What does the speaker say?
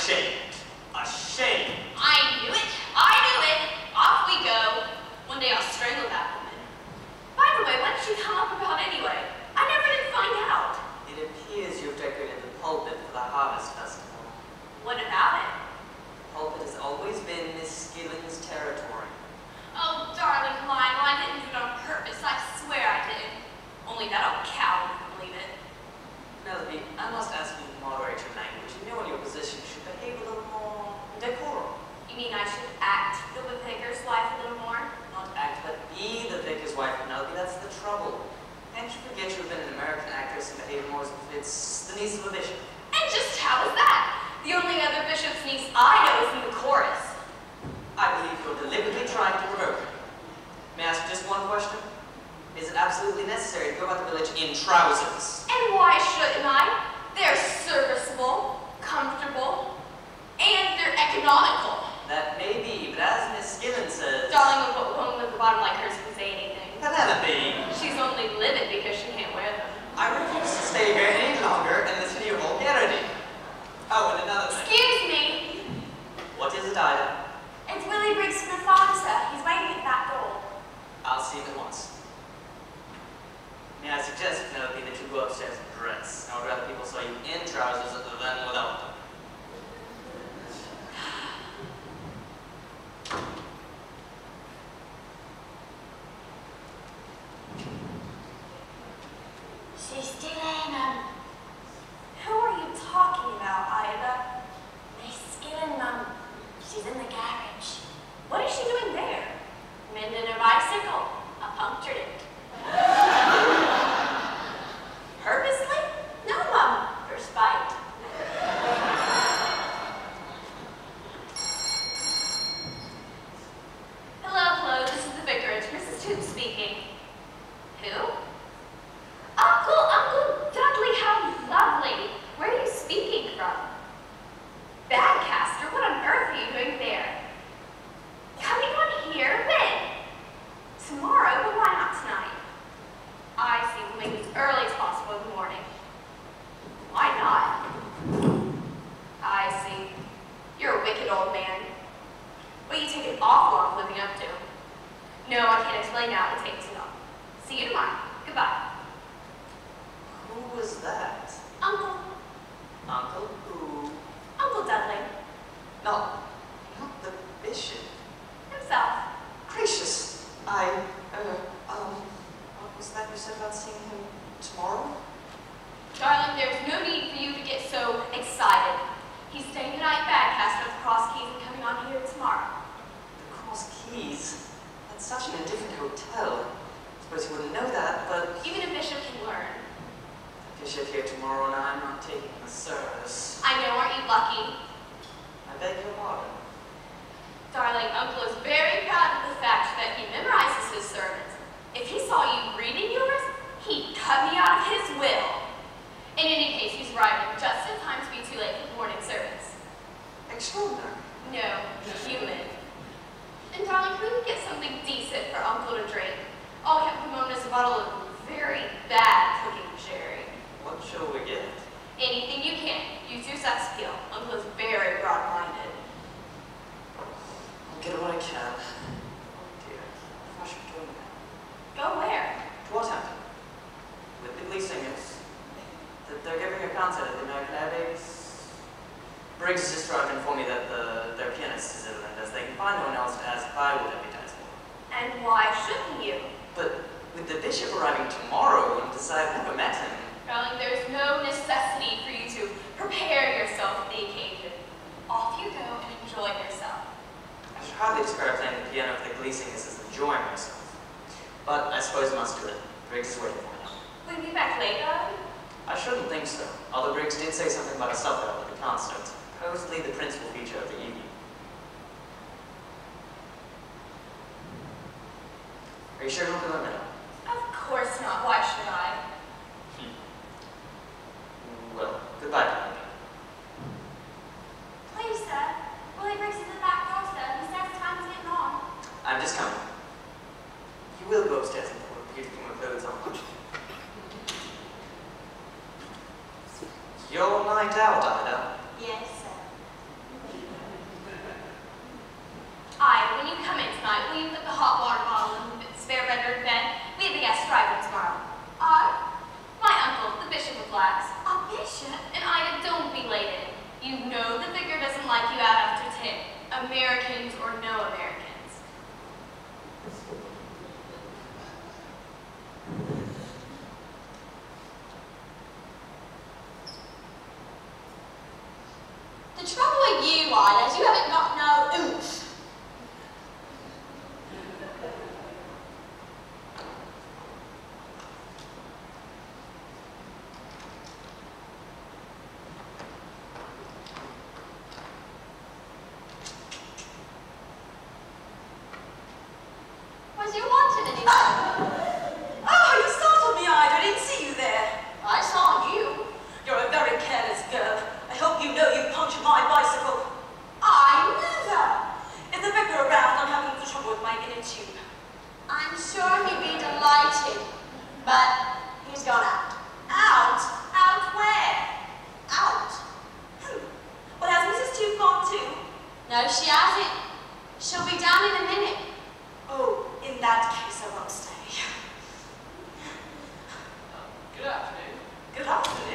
ashamed. Ashamed. I knew it. I knew it. Off we go. One day I'll strangle that woman. By the way, what did she come up about anyway? I never did find out. It appears you've decorated the pulpit for the Harvest Festival. What about it? The pulpit has always been Miss Skilling's territory. Oh, darling Lionel, I didn't do it on purpose. I swear I did. Only that old cow wouldn't believe it. Penelope, I must ask you to moderate your language. You know in your position you should behave a little more decorum. You mean I should act the vicar's wife a little more? Not act, but be the vicar's wife, Penelope. That's the trouble. Can't you forget you've been an American actress and behave more as if it's the niece of a bishop? And just how is that? The only other bishop's niece I know is in the chorus. I believe you're deliberately trying to provoke me. May I ask you just one question? Is it absolutely necessary to go about the village in trousers? And why shouldn't I? They're serviceable, comfortable, and they're economical. That may be, but as Miss Skilling says... Darling, a woman with a bottom like hers can say anything. Penelope! She's only livid because she can't wear them. I refuse to stay here any longer and listen to your vulgarity. Oh, and another thing. Excuse me. What is it, Ida? It's Willie Briggs from the farm, sir. He's waiting at that door. I'll see him at once. May I suggest, Penelope, that you go upstairs and dress? I would rather people saw you in trousers than without them. She's still in, Who are you talking about, Ida? Miss Skilling, She's in the garage. What is she doing there? Mending her bicycle. I punctured it. Purposely? No, Mum. For spite. Hello, this is the vicarage. Mrs. Toombs speaking. Who? Uncle Dudley, how lovely. Where are you speaking from? Badcaster? What on earth are you doing there? Coming on here? When? Tomorrow, but why not tonight? I see, we'll make it as early as possible in the morning. Why not? I see. You're a wicked old man. Well, you take an awful lot of living up to. No, I can't explain now. It takes too long. See you tomorrow. Goodbye. Who was that? Uncle. Uncle who? Uncle Dudley. No, not the bishop. Himself. Gracious. What was that you said about seeing him tomorrow? Darling, there's no need for you to get so excited. He's staying the night Badcaster at the Cross Keys and coming on here tomorrow. The Cross Keys? That's such an indifferent hotel. I suppose you wouldn't know that, but... Even a bishop can learn. The bishop here tomorrow and I'm not taking the service. I know, aren't you lucky? I beg your pardon. Darling, Uncle is very proud of the fact that he memorizes his sermons. If he saw you reading yours, he'd cut me out of his will. In any case, he's arriving just in time to be too late for the morning service. Extraordinary. No, human. And darling, can we get something decent for Uncle to drink? All we have at the moment is a bottle of very bad cooking sherry. What shall we get? Anything you can. Use your sex appeal. Uncle is very broad-minded. I'll get what I can. Oh dear. I should go now. Go where? To what happened? With the Glee Singers. They're giving a concert at the American Air Base. Briggs has just arrived to inform me that their pianist is ill, and as they can find no one else to ask, I will deputize for them. And why shouldn't you? But with the bishop arriving tomorrow, and I've never met him. Darling, there's no necessity for you to prepare yourself for the occasion. Off you go and enjoy yourself. I should hardly describe playing the piano for the Glee Singers as enjoying myself. But I suppose I must do it. Briggs is waiting for me now. Will you be back late, darling? I shouldn't think so, although Briggs did say something about a supper at the concert. Supposedly the prince will feature of the evening. Are you sure you won't be let me know? Of course not. Why should I? Well, goodbye, Penelope. Please, sir. Willie Briggs is at the back door, sir. He says time's getting on. I'm just coming. You will go upstairs and put beautiful my clothes on. Your night out, Ida. Yes, sir. like you out after 10, Americans or no Americans. The trouble with you, Ida, is you haven't got no oomph. Was you wanting anything? Oh, you startled me, Ida. I didn't see you there. I saw you. You're a very careless girl. I hope you know you punctured my bicycle. I never. Is the vicar around? I'm having a little trouble with my inner tube. I'm sure he'd be delighted, but he's gone out. Out? Out where? Out. Well, has Mrs. Tube gone too? No, she hasn't. She'll be down in a minute. Oh, in that case, I won't stay. Good afternoon. Good afternoon.